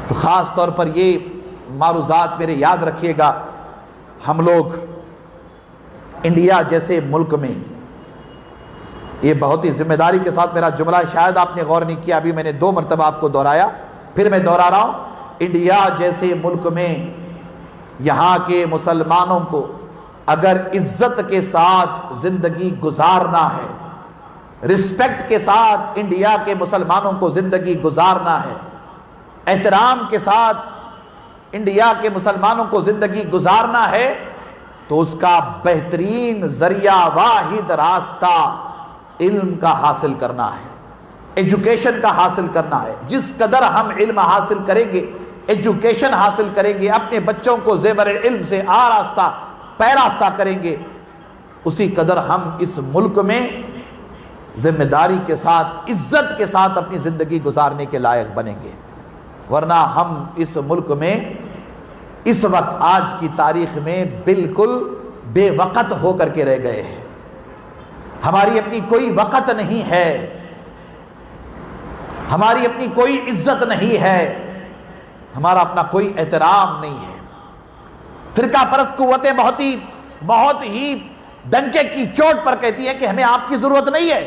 تو خاص طور پر یہ معروضات میرے یاد رکھیے گا، ہم لوگ انڈیا جیسے ملک میں، یہ بہت ہی ذمہ داری کے ساتھ میرا جملہ، شاید آپ نے غور نہیں کیا، ابھی میں نے 2 مرتبہ آپ کو دہرایا، پھر میں دہرا رہا ہوں، انڈیا جیسے ملک میں یہاں کے مسلمانوں کو اگر عزت کے ساتھ زندگی گزارنا ہے، رسپیکٹ کے ساتھ انڈیا کے مسلمانوں کو زندگی گزارنا ہے، احترام کے ساتھ انڈیا کے مسلمانوں کو زندگی گزارنا ہے، تو اس کا بہترین ذریعہ، واحد راستہ علم کا حاصل کرنا ہے، ایجوکیشن کا حاصل کرنا ہے۔ جس قدر ہم علم حاصل کریں گے، ایجوکیشن حاصل کریں گے، اپنے بچوں کو زیور علم سے آراستہ پیراستہ کریں گے، اسی قدر ہم اس ملک میں ذمہ داری کے ساتھ، عزت کے ساتھ اپنی زندگی گزارنے کے لائق بنیں گے۔ ورنہ ہم اس ملک میں اس وقت آج کی تاریخ میں بالکل بے وقت ہو کر کے رہ گئے ہیں۔ ہماری اپنی کوئی وقت نہیں ہے، ہماری اپنی کوئی عزت نہیں ہے، ہمارا اپنا کوئی احترام نہیں ہے۔ فرقہ پرست قوتیں بہت ہی ڈنکے کی چوٹ پر کہتی ہیں کہ ہمیں آپ کی ضرورت نہیں ہے،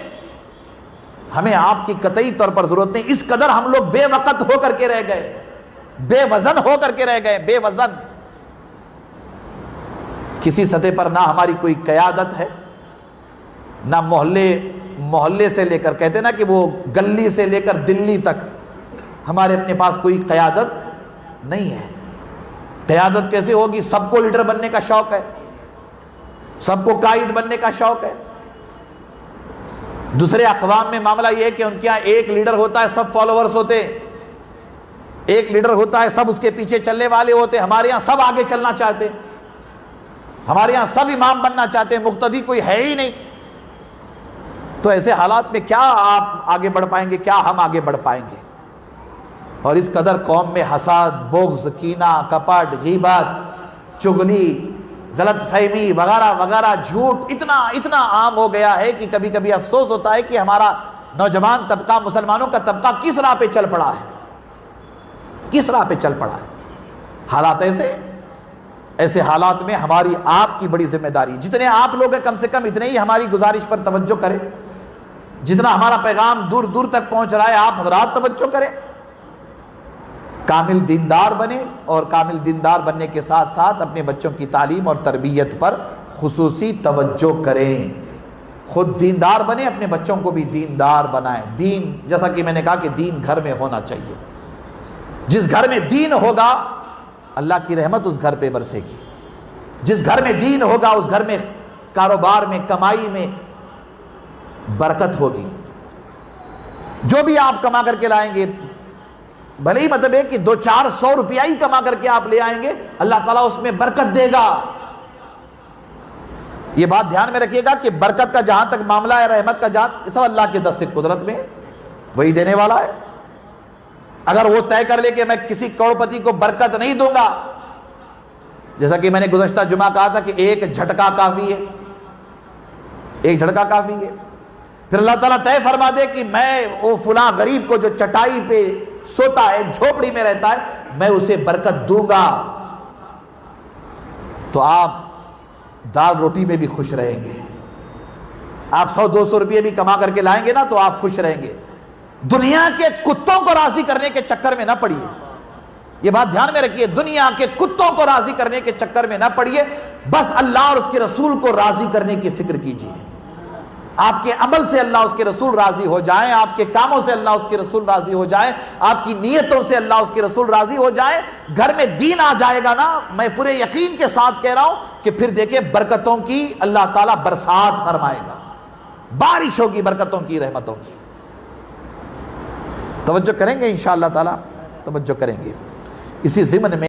ہمیں آپ کی قطعی طور پر ضرورت نہیں۔ اس قدر ہم لوگ بے وقت ہو کر کے رہ گئے، بے وزن ہو کر کے رہ گئے، بے وزن۔ کسی سطح پر نہ ہماری کوئی قیادت ہے، نہ محلے سے لے کر، کہتے ہیں نا کہ وہ گلی سے لے کر دلی تک ہمارے اپنے پاس کوئی قیادت نہیں ہے۔ قیادت کیسے ہوگی؟ سب کو لیڈر بننے کا شوق ہے، سب کو قائد بننے کا شوق ہے۔ دوسرے اقوام میں معاملہ یہ ہے کہ ان کے یہاں ایک لیڈر ہوتا ہے، سب فالوورز ہوتے ہیں، ایک لیڈر ہوتا ہے، سب اس کے پیچھے چلنے والے ہوتے ہیں۔ ہمارے یہاں سب آگے چلنا چاہتے ہیں، ہمارے یہاں سب امام بننا چاہتے ہیں، مقتدی کوئی ہے ہی نہیں۔ تو ایسے حالات میں کیا آپ آگے بڑھ پائیں گے، کیا ہم آگے بڑھ پائیں گے؟ اور اس قدر قوم میں حسد، بغض، کینہ، کپٹ، غیبت، چغلی، غلط فہمی وغیرہ وغیرہ، جھوٹ اتنا عام ہو گیا ہے کہ کبھی کبھی افسوس ہوتا ہے کہ ہمارا نوجوان طبقہ، مسلمانوں کا طبقہ کس راہ پہ چل پڑا ہے، کس راہ پہ چل پڑا ہے۔ حالات ایسے حالات میں ہماری آپ کی بڑی ذمہ داری، جتنے آپ لوگ ہیں کم سے کم اتنے ہی ہماری گزارش پر توجہ کریں، جتنا ہمارا پیغام دور دور تک پہنچ رہا ہے آپ حضرات توجہ کریں، کامل دیندار بنیں، اور کامل دیندار بننے کے ساتھ ساتھ اپنے بچوں کی تعلیم اور تربیت پر خصوصی توجہ کریں۔ خود دیندار بنیں، اپنے بچوں کو بھی دیندار بنائیں۔ دین، جیسا کہ میں نے کہا کہ دین گھر میں ہونا چاہیے۔ جس گھر میں دین ہوگا اللہ کی رحمت اس گھر پہ برسے گی۔ جس گھر میں دین ہوگا اس گھر میں کاروبار میں، کمائی میں برکت ہوگی۔ جو بھی آپ کما کر کے لائیں گے، بھلے ہی مطلب ہے کہ 200-400 روپیہ ہی کما کر کے آپ لے آئیں گے، اللہ تعالیٰ اس میں برکت دے گا۔ یہ بات دھیان میں رکھیے گا کہ برکت کا جہاں تک معاملہ ہے، رحمت کا جہاں، سب اللہ کے دست قدرت میں، وہی دینے والا ہے۔ اگر وہ طے کر لے کہ میں کسی کروڑپتی کو برکت نہیں دوں گا، جیسا کہ میں نے گزشتہ جمعہ کہا تھا کہ ایک جھٹکا کافی ہے، ایک جھٹکا کافی ہے۔ پھر اللہ تعالیٰ طے فرما دے کہ میں وہ فلاں غریب کو جو چٹائی پہ سوتا ہے، جھوپڑی میں رہتا ہے، میں اسے برکت دوں گا، تو آپ دال روٹی میں بھی خوش رہیں گے۔ آپ 100-200 روپئے بھی کما کر کے لائیں گے نا تو آپ خوش رہیں گے۔ دنیا کے کتوں کو راضی کرنے کے چکر میں نہ پڑیے، یہ بات دھیان میں رکھیے، دنیا کے کتوں کو راضی کرنے کے چکر میں نہ پڑیے، بس اللہ اور اس کے رسول کو راضی کرنے کی فکر کیجیے۔ آپ کے عمل سے اللہ اس کے رسول راضی ہو جائیں، آپ کے کاموں سے اللہ اس کے رسول راضی ہو جائیں، آپ کی نیتوں سے اللہ اس کے رسول راضی ہو جائیں، گھر میں دین آ جائے گا نا، میں پورے یقین کے ساتھ کہہ رہا ہوں کہ پھر دیکھیں برکتوں کی اللہ تعالیٰ برسات فرمائے گا، بارش ہوگی برکتوں کی، رحمتوں کی۔ توجہ کریں گے انشاءاللہ تعالیٰ، توجہ کریں گے۔ اسی ضمن میں